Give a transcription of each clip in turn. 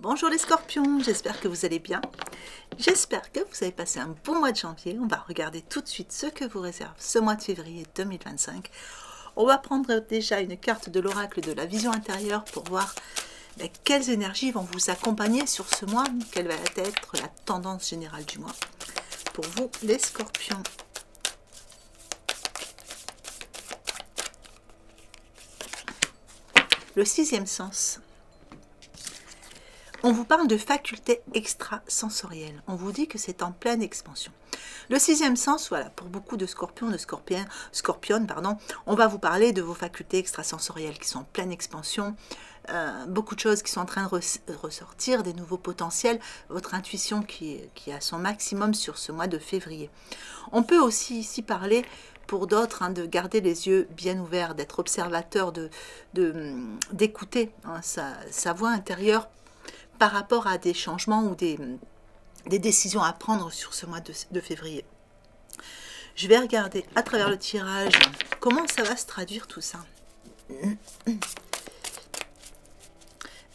Bonjour les scorpions, j'espère que vous allez bien. J'espère que vous avez passé un bon mois de janvier. On va regarder tout de suite ce que vous réserve ce mois de février 2025. On va prendre déjà une carte de l'oracle de la vision intérieure pour voir quelles énergies vont vous accompagner sur ce mois, quelle va être la tendance générale du mois pour vous les scorpions. Le sixième sens. On vous parle de facultés extrasensorielles. On vous dit que c'est en pleine expansion. Le sixième sens, voilà, pour beaucoup de scorpions, de scorpionnes, pardon, on va vous parler de vos facultés extrasensorielles qui sont en pleine expansion. Beaucoup de choses qui sont en train de ressortir, des nouveaux potentiels, votre intuition qui est à son maximum sur ce mois de février. On peut aussi ici parler pour d'autres de garder les yeux bien ouverts, d'être observateur, d'écouter sa voix intérieure par rapport à des changements ou des décisions à prendre sur ce mois de février. Je vais regarder à travers le tirage comment ça va se traduire tout ça.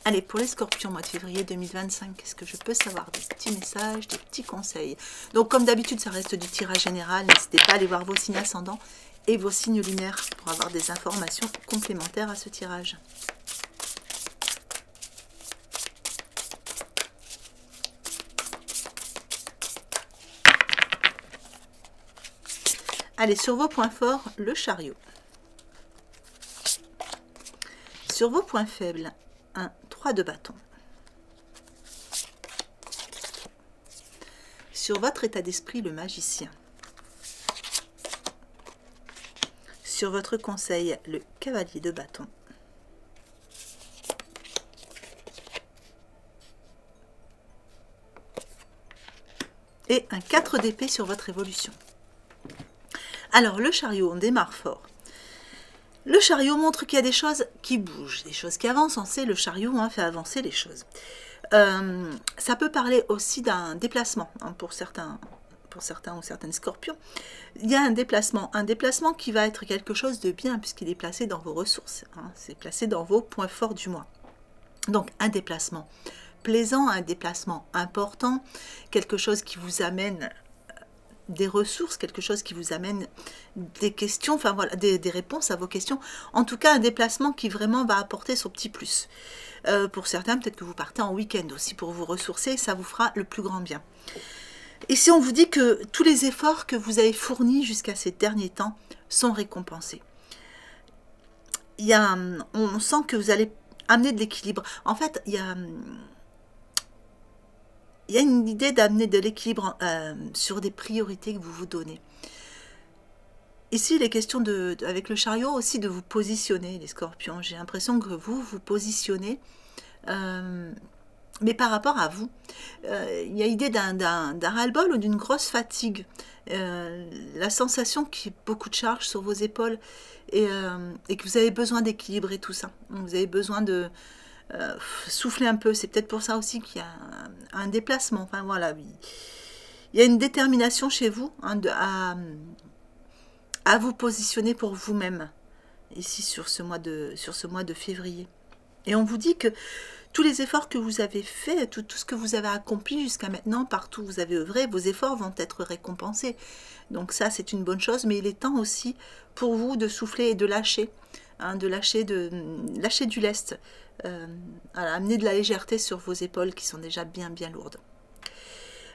Allez, pour les scorpions, mois de février 2025, qu'est-ce que je peux savoir? Des petits messages, des petits conseils. Donc, comme d'habitude, ça reste du tirage général. N'hésitez pas à aller voir vos signes ascendants et vos signes lunaires pour avoir des informations complémentaires à ce tirage. Allez, sur vos points forts, le chariot. Sur vos points faibles, un 3 de bâton. Sur votre état d'esprit, le magicien. Sur votre conseil, le cavalier de bâton. Et un 4 d'épée sur votre évolution. Alors, le chariot, on démarre fort. Le chariot montre qu'il y a des choses qui bougent, des choses qui avancent. On sait, le chariot fait avancer les choses. Ça peut parler aussi d'un déplacement pour certains ou certaines scorpions. Il y a un déplacement qui va être quelque chose de bien puisqu'il est placé dans vos ressources. C'est placé dans vos points forts du mois. Donc, un déplacement plaisant, un déplacement important, quelque chose qui vous amène des ressources, quelque chose qui vous amène des questions, enfin voilà, des réponses à vos questions. En tout cas, un déplacement qui vraiment va apporter son petit plus. Pour certains, peut-être que vous partez en week-end aussi pour vous ressourcer, ça vous fera le plus grand bien. Ici, on vous dit que tous les efforts que vous avez fournis jusqu'à ces derniers temps sont récompensés. On sent que vous allez amener de l'équilibre. En fait, il y a une idée d'amener de l'équilibre sur des priorités que vous vous donnez. Ici, il est question, avec le chariot aussi, de vous positionner, les scorpions. J'ai l'impression que vous vous positionnez, mais par rapport à vous. Il y a l'idée d'un ras-le-bol ou d'une grosse fatigue. La sensation qu'il y ait beaucoup de charges sur vos épaules et que vous avez besoin d'équilibre et tout ça. Vous avez besoin de souffler un peu, c'est peut-être pour ça aussi qu'il y a un déplacement. Enfin voilà, il y a une détermination chez vous à vous positionner pour vous-même ici sur ce mois de février. Et on vous dit que tous les efforts que vous avez faits, tout ce que vous avez accompli jusqu'à maintenant, partout où vous avez œuvré, vos efforts vont être récompensés. Donc ça, c'est une bonne chose, mais il est temps aussi pour vous de souffler et de lâcher. De lâcher du lest, amener de la légèreté sur vos épaules qui sont déjà bien lourdes.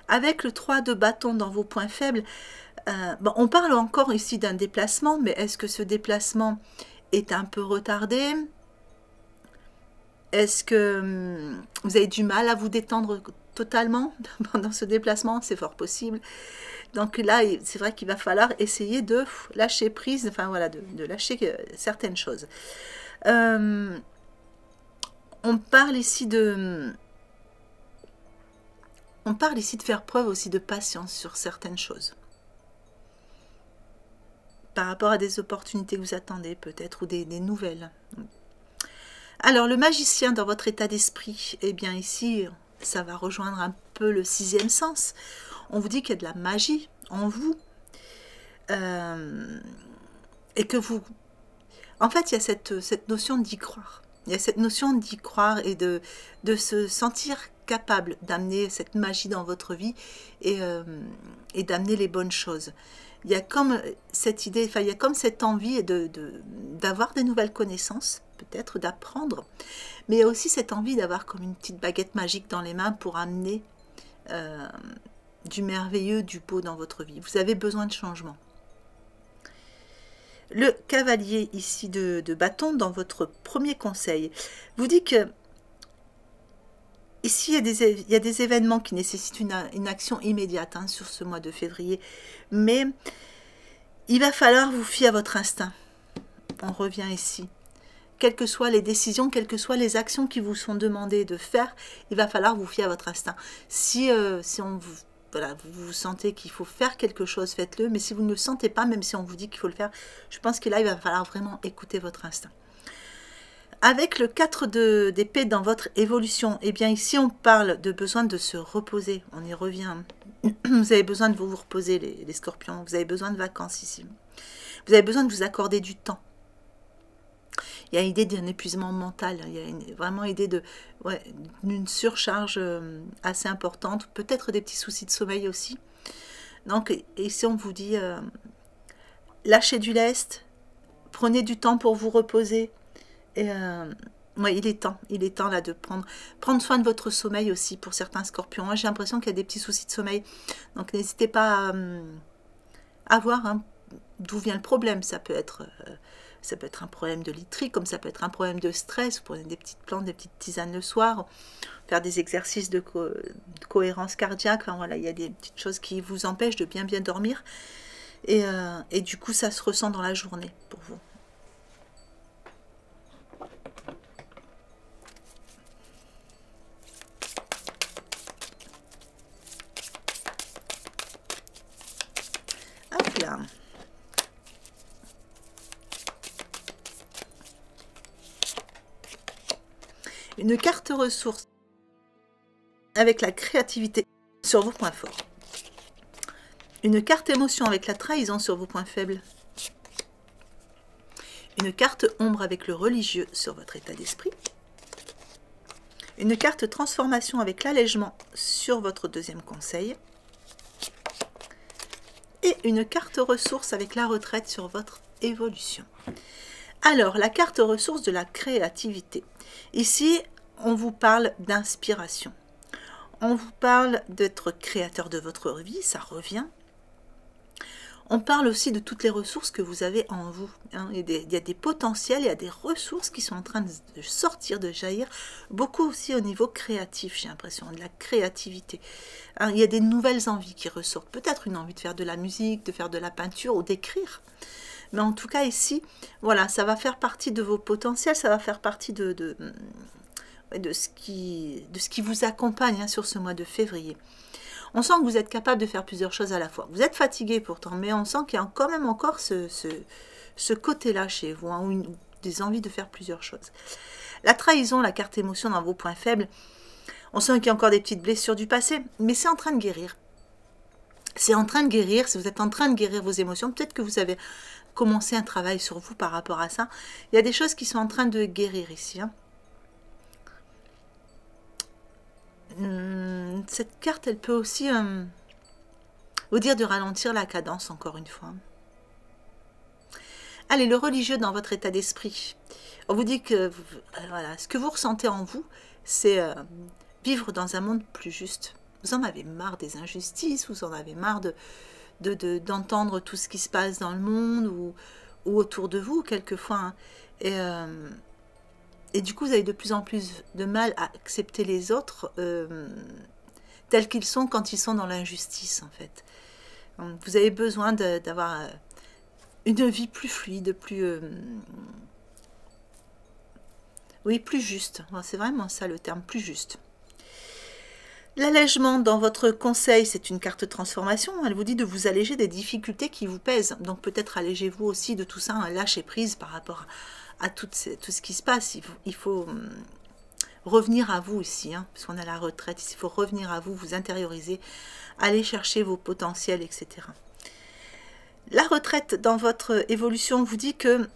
Avec le 3 de bâton dans vos points faibles, on parle encore ici d'un déplacement, mais est-ce que ce déplacement est un peu retardé? Est-ce que vous avez du mal à vous détendre totalement pendant ce déplacement? C'est fort possible. Donc là, c'est vrai qu'il va falloir essayer de lâcher prise, enfin voilà, de lâcher certaines choses. On parle ici de faire preuve aussi de patience sur certaines choses. Par rapport à des opportunités que vous attendez peut-être, ou des nouvelles. Alors, le magicien dans votre état d'esprit, eh bien ici, ça va rejoindre un peu le sixième sens. On vous dit qu'il y a de la magie en vous et que vous... En fait, il y a cette notion d'y croire. Il y a cette notion d'y croire et de se sentir capable d'amener cette magie dans votre vie et d'amener les bonnes choses. Il y a comme cette idée, enfin il y a comme cette envie d'avoir des nouvelles connaissances, peut-être d'apprendre, mais il y a aussi cette envie d'avoir comme une petite baguette magique dans les mains pour amener du merveilleux, du beau dans votre vie. Vous avez besoin de changement. Le cavalier ici de bâton dans votre premier conseil vous dit que ici il y a des événements qui nécessitent une action immédiate hein, sur ce mois de février, mais il va falloir vous fier à votre instinct. On revient ici. Quelles que soient les décisions, quelles que soient les actions qui vous sont demandées de faire, il va falloir vous fier à votre instinct. Si voilà, vous sentez qu'il faut faire quelque chose, faites-le. Mais si vous ne le sentez pas, même si on vous dit qu'il faut le faire, je pense que là, il va falloir vraiment écouter votre instinct. Avec le 4 d'épée dans votre évolution, eh bien ici, on parle de besoin de se reposer. On y revient. Vous avez besoin de vous reposer, les scorpions. Vous avez besoin de vacances ici. Vous avez besoin de vous accorder du temps. Il y a l'idée d'un épuisement mental, il y a vraiment l'idée d'une surcharge assez importante, peut-être des petits soucis de sommeil aussi. Donc ici on vous dit, lâchez du lest, prenez du temps pour vous reposer. Et, ouais, il est temps là de prendre soin de votre sommeil aussi pour certains scorpions. Moi j'ai l'impression qu'il y a des petits soucis de sommeil, donc n'hésitez pas à voir hein, d'où vient le problème. Ça peut être un problème de literie, comme ça peut être un problème de stress. Vous prenez des petites plantes, des petites tisanes le soir, faire des exercices de cohérence cardiaque. Enfin, voilà, il y a des petites choses qui vous empêchent de bien dormir. Et du coup, ça se ressent dans la journée pour vous. Hop là. Une carte ressource avec la créativité sur vos points forts. Une carte émotion avec la trahison sur vos points faibles. Une carte ombre avec le religieux sur votre état d'esprit. Une carte transformation avec l'allègement sur votre deuxième conseil. Et une carte ressource avec la retraite sur votre évolution. Alors, la carte ressource de la créativité. Ici, on vous parle d'inspiration. On vous parle d'être créateur de votre vie, ça revient. On parle aussi de toutes les ressources que vous avez en vous. Hein. Il y a des potentiels, il y a des ressources qui sont en train de sortir, de jaillir. Beaucoup aussi au niveau créatif, j'ai l'impression, de la créativité. Hein, il y a des nouvelles envies qui ressortent. Peut-être une envie de faire de la musique, de faire de la peinture ou d'écrire. Mais en tout cas ici, voilà, ça va faire partie de vos potentiels, ça va faire partie de ce qui vous accompagne hein, sur ce mois de février. On sent que vous êtes capable de faire plusieurs choses à la fois. Vous êtes fatigué pourtant, mais on sent qu'il y a quand même encore ce côté-là chez vous, hein, ou des envies de faire plusieurs choses. La trahison, la carte émotion dans vos points faibles, on sent qu'il y a encore des petites blessures du passé, mais c'est en train de guérir. C'est en train de guérir, si vous êtes en train de guérir vos émotions, peut-être que vous avez commencé un travail sur vous par rapport à ça. Il y a des choses qui sont en train de guérir ici. Hein. Cette carte, elle peut aussi vous dire de ralentir la cadence, encore une fois. Allez, le religieux dans votre état d'esprit. On vous dit que voilà, ce que vous ressentez en vous, c'est vivre dans un monde plus juste. Vous en avez marre des injustices, vous en avez marre d'entendre tout ce qui se passe dans le monde ou autour de vous, quelquefois. Hein. Et du coup, vous avez de plus en plus de mal à accepter les autres tels qu'ils sont quand ils sont dans l'injustice, en fait. Donc, vous avez besoin d'avoir une vie plus fluide, oui, plus juste. C'est vraiment ça le terme, plus juste. L'allègement dans votre conseil, c'est une carte transformation. Elle vous dit de vous alléger des difficultés qui vous pèsent. Donc peut-être allégez-vous aussi de tout ça, hein, lâchez prise par rapport à tout ce qui se passe. Il faut revenir à vous ici, hein, puisqu'on a la retraite. Il faut revenir à vous, vous intérioriser, aller chercher vos potentiels, etc. La retraite dans votre évolution vous dit que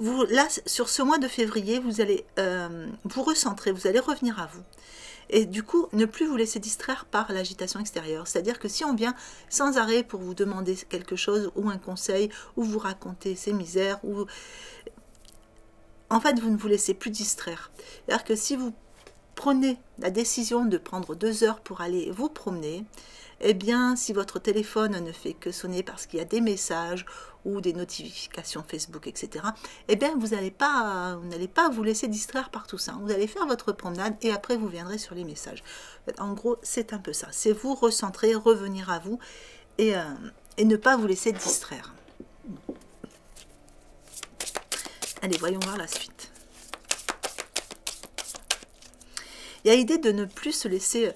vous, là, sur ce mois de février, vous allez vous recentrer, vous allez revenir à vous. Et du coup, ne plus vous laisser distraire par l'agitation extérieure. C'est-à-dire que si on vient sans arrêt pour vous demander quelque chose ou un conseil, ou vous raconter ses misères, ou... en fait, vous ne vous laissez plus distraire. C'est-à-dire que si vous prenez la décision de prendre 2 heures pour aller vous promener, eh bien, si votre téléphone ne fait que sonner parce qu'il y a des messages ou des notifications Facebook, etc., eh bien, vous n'allez pas vous laisser distraire par tout ça. Vous allez faire votre promenade et après, vous viendrez sur les messages. En gros, c'est un peu ça. C'est vous recentrer, revenir à vous et ne pas vous laisser distraire. Allez, voyons voir la suite. Il y a l'idée de ne plus se laisser...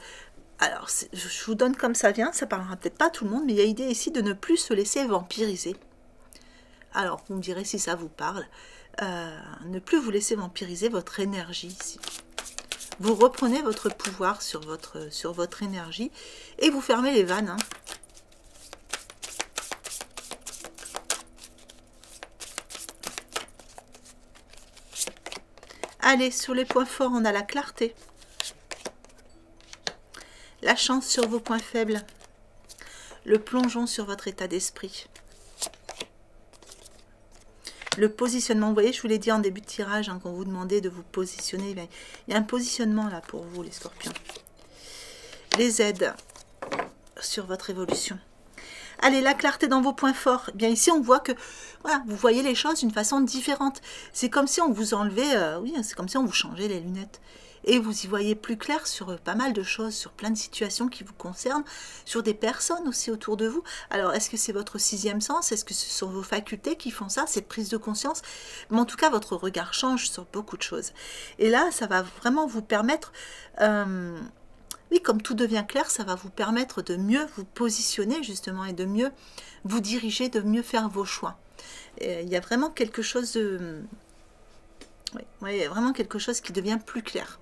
Alors, je vous donne comme ça vient, ça parlera peut-être pas à tout le monde, mais il y a l'idée ici de ne plus se laisser vampiriser. Alors, vous me direz si ça vous parle. Ne plus vous laisser vampiriser votre énergie ici. Vous reprenez votre pouvoir sur votre énergie et vous fermez les vannes. Hein. Allez, sur les points forts, on a la clarté. La chance sur vos points faibles, le plongeon sur votre état d'esprit, le positionnement. Vous voyez, je vous l'ai dit en début de tirage, hein, quand vous demandez de vous positionner, il y a un positionnement là pour vous, les scorpions. Les aides sur votre évolution. Allez, la clarté dans vos points forts. Bien ici, on voit que voilà, vous voyez les choses d'une façon différente. C'est comme si on vous enlevait, oui, c'est comme si on vous changeait les lunettes. Et vous y voyez plus clair sur pas mal de choses, sur plein de situations qui vous concernent, sur des personnes aussi autour de vous. Alors, est-ce que c'est votre 6e sens? Est-ce que ce sont vos facultés qui font ça, cette prise de conscience? Mais en tout cas, votre regard change sur beaucoup de choses. Et là, ça va vraiment vous permettre... oui, comme tout devient clair, ça va vous permettre de mieux vous positionner, justement, et de mieux vous diriger, de mieux faire vos choix. Et il y a vraiment quelque chose de... Oui, il y a vraiment quelque chose qui devient plus clair.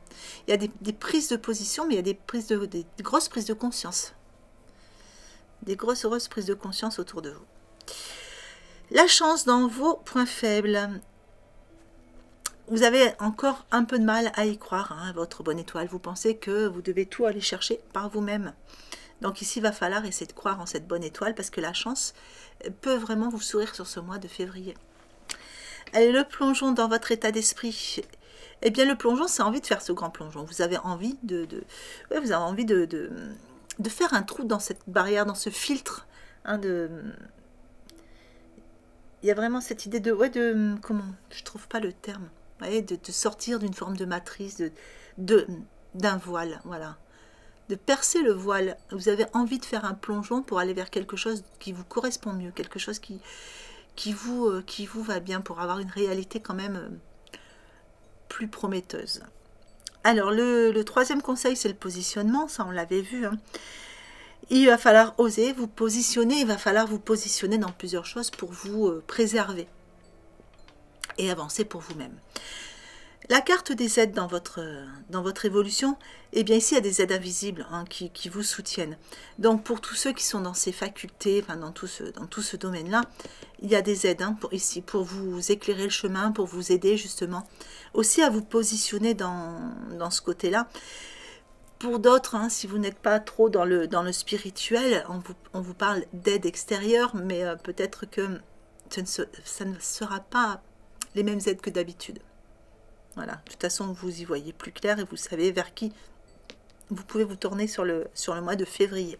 Il y a des prises de position, mais il y a des grosses prises de conscience. Des grosses prises de conscience autour de vous. La chance dans vos points faibles. Vous avez encore un peu de mal à y croire, hein, votre bonne étoile. Vous pensez que vous devez tout aller chercher par vous-même. Donc ici, il va falloir essayer de croire en cette bonne étoile parce que la chance peut vraiment vous sourire sur ce mois de février. Allez, le plongeon dans votre état d'esprit. Eh bien, le plongeon, c'est envie de faire ce grand plongeon. Vous avez envie ouais, vous avez envie de faire un trou dans cette barrière, dans ce filtre. Hein, il y a vraiment cette idée comment, je trouve pas le terme. Vous voyez, de sortir d'une forme de matrice, d'un voile, voilà. De percer le voile. Vous avez envie de faire un plongeon pour aller vers quelque chose qui vous correspond mieux, quelque chose qui vous va bien, pour avoir une réalité quand même plus prometteuse. Alors, le 3e conseil, c'est le positionnement, ça on l'avait vu. Hein. Il va falloir oser vous positionner, il va falloir vous positionner dans plusieurs choses pour vous préserver et avancer pour vous-même. La carte des aides dans votre évolution, eh bien ici il y a des aides invisibles hein, qui vous soutiennent. Donc pour tous ceux qui sont dans ces facultés, enfin dans tout ce domaine-là, il y a des aides hein, ici pour vous éclairer le chemin, pour vous aider justement aussi à vous positionner dans ce côté-là. Pour d'autres, hein, si vous n'êtes pas trop dans le spirituel, on vous parle d'aide extérieure, mais peut-être que ça ne sera pas les mêmes aides que d'habitude. Voilà, de toute façon, vous y voyez plus clair et vous savez vers qui vous pouvez vous tourner sur le mois de février.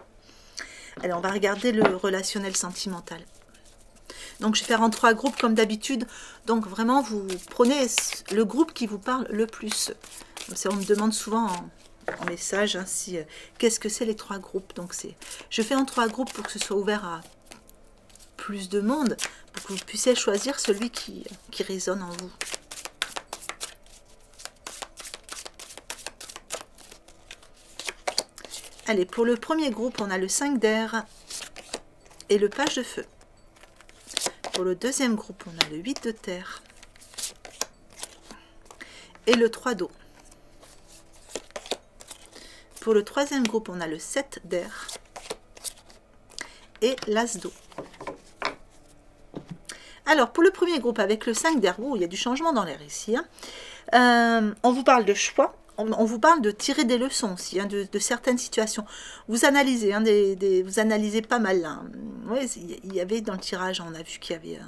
Allez, on va regarder le relationnel sentimental. Donc, je vais faire en 3 groupes comme d'habitude. Donc, vraiment, vous prenez le groupe qui vous parle le plus. On me demande souvent en message hein, qu'est-ce que c'est les 3 groupes. Donc, je fais en 3 groupes pour que ce soit ouvert à plus de monde, pour que vous puissiez choisir celui qui résonne en vous. Allez, pour le premier groupe, on a le 5 d'air et le page de feu. Pour le deuxième groupe, on a le 8 de terre et le 3 d'eau. Pour le troisième groupe, on a le 7 d'air et l'as d'eau. Alors, pour le premier groupe, avec le 5 d'air, il y a du changement dans l'air ici. Hein. On vous parle de choix. On vous parle de tirer des leçons aussi, hein, de certaines situations. Vous analysez, hein, vous analysez pas mal. Là. Ouais, il y avait dans le tirage, on a vu qu'il y avait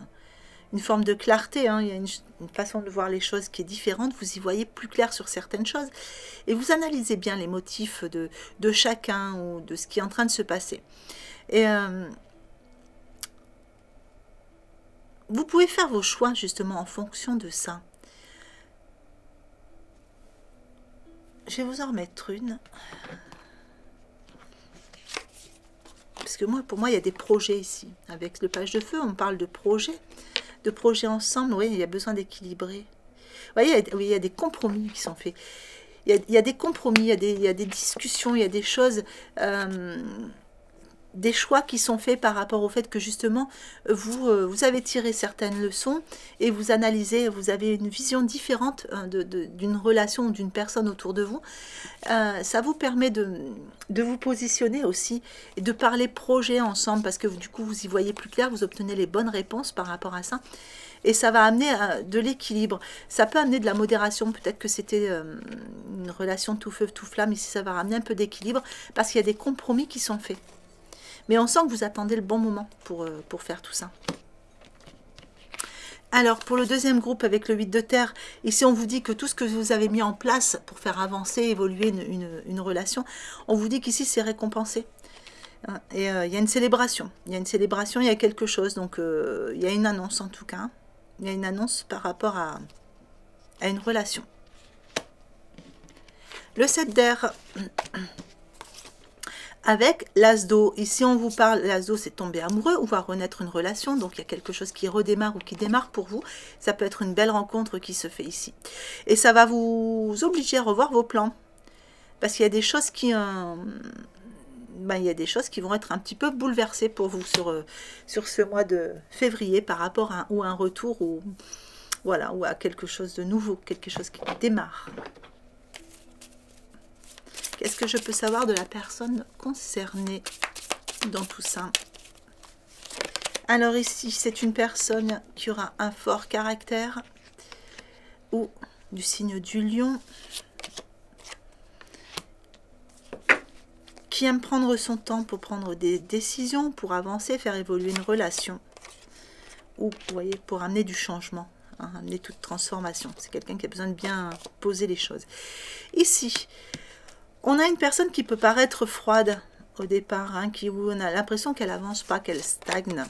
une forme de clarté. Hein, il y a une façon de voir les choses qui est différente. Vous y voyez plus clair sur certaines choses. Et vous analysez bien les motifs de chacun ou de ce qui est en train de se passer. Et vous pouvez faire vos choix justement en fonction de ça. Je vais vous en remettre une. Parce que pour moi, il y a des projets ici. Avec le page de feu, on parle de projets ensemble. Oui, il y a besoin d'équilibrer. Vous voyez, il y a des compromis qui sont faits. Il y a des compromis, il y a des discussions, il y a des choses... des choix qui sont faits par rapport au fait que justement vous avez tiré certaines leçons et vous analysez, vous avez une vision différente d'une relation ou d'une personne autour de vous. Ça vous permet de vous positionner aussi et de parler projet ensemble parce que du coup vous y voyez plus clair, vous obtenez les bonnes réponses par rapport à ça. Et ça va amener de l'équilibre. Ça peut amener de la modération. Peut-être que c'était une relation tout feu, tout flamme. Ici, ça va ramener un peu d'équilibre parce qu'il y a des compromis qui sont faits. Mais on sent que vous attendez le bon moment pour faire tout ça. Alors, pour le deuxième groupe avec le 8 de terre, ici on vous dit que tout ce que vous avez mis en place pour faire avancer, évoluer une relation, on vous dit qu'ici c'est récompensé. Et il y a une célébration. Il y a une célébration, il y a quelque chose. Donc, il y a une annonce en tout cas. Il y a une annonce par rapport à une relation. Le 7 d'air... Avec l'as d'eau, ici on vous parle, l'as d'eau c'est tomber amoureux ou va renaître une relation, donc il y a quelque chose qui redémarre ou qui démarre pour vous. Ça peut être une belle rencontre qui se fait ici. Et ça va vous obliger à revoir vos plans. Parce qu'il y a des choses qui... il y a des choses qui vont être un petit peu bouleversées pour vous sur ce mois de février par rapport à un retour ou, voilà, ou à quelque chose de nouveau, quelque chose qui démarre. Qu'est-ce que je peux savoir de la personne concernée dans tout ça? Alors ici, c'est une personne qui aura un fort caractère ou du signe du lion, qui aime prendre son temps pour prendre des décisions, pour avancer, faire évoluer une relation ou, vous voyez, pour amener du changement, hein, amener toute transformation. C'est quelqu'un qui a besoin de bien poser les choses. Ici, on a une personne qui peut paraître froide au départ, hein, où on a l'impression qu'elle avance pas, qu'elle stagne.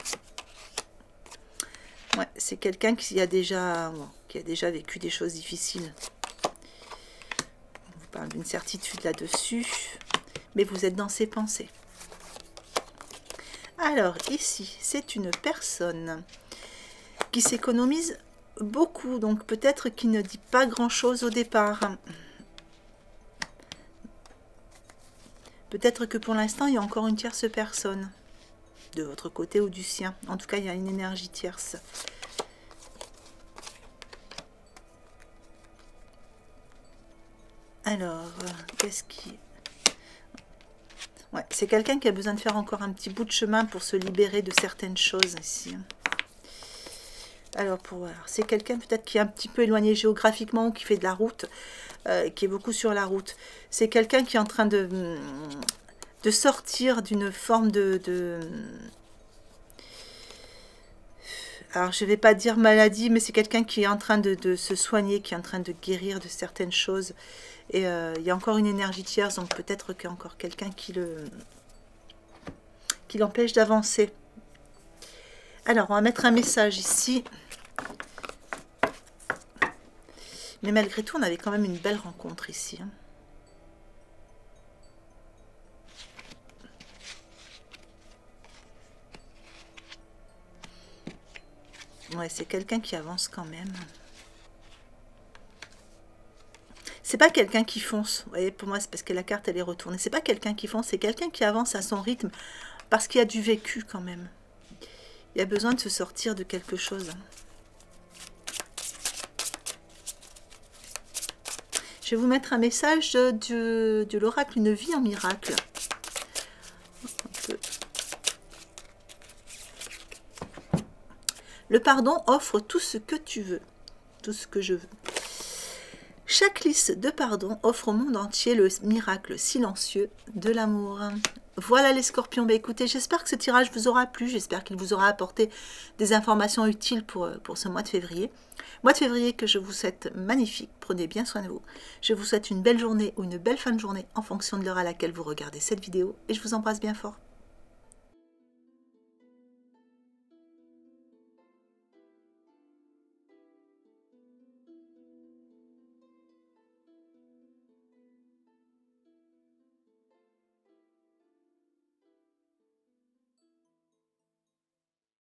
Ouais, c'est quelqu'un qui a déjà vécu des choses difficiles. On vous parle d'une certitude là-dessus, mais vous êtes dans ses pensées. Alors ici, c'est une personne qui s'économise beaucoup, donc peut-être qui ne dit pas grand-chose au départ. Peut-être que pour l'instant, il y a encore une tierce personne, de votre côté ou du sien. En tout cas, il y a une énergie tierce. Alors, qu'est-ce qui... Ouais, c'est quelqu'un qui a besoin de faire encore un petit bout de chemin pour se libérer de certaines choses ici. Alors, c'est quelqu'un peut-être qui est un petit peu éloigné géographiquement ou qui fait de la route. Qui est beaucoup sur la route. C'est quelqu'un qui est en train de sortir d'une forme alors je ne vais pas dire maladie, mais c'est quelqu'un qui est en train de se soigner, qui est en train de guérir de certaines choses. Et il y a encore une énergie tierce, donc peut-être qu'il y a encore quelqu'un qui l'empêche d'avancer. Alors, on va mettre un message ici. Mais malgré tout, on avait quand même une belle rencontre ici. Hein. Ouais, c'est quelqu'un qui avance quand même. C'est pas quelqu'un qui fonce. Vous voyez, pour moi, c'est parce que la carte, elle est retournée. C'est pas quelqu'un qui fonce, c'est quelqu'un qui avance à son rythme parce qu'il y a du vécu quand même. Il y a besoin de se sortir de quelque chose. Je vais vous mettre un message de l'oracle, une vie en miracle. Le pardon offre tout ce que tu veux, tout ce que je veux. Chaque liste de pardon offre au monde entier le miracle silencieux de l'amour. Voilà les scorpions, écoutez, j'espère que ce tirage vous aura plu, j'espère qu'il vous aura apporté des informations utiles pour ce mois de février. Mois de février que je vous souhaite magnifique, prenez bien soin de vous. Je vous souhaite une belle journée ou une belle fin de journée en fonction de l'heure à laquelle vous regardez cette vidéo et je vous embrasse bien fort.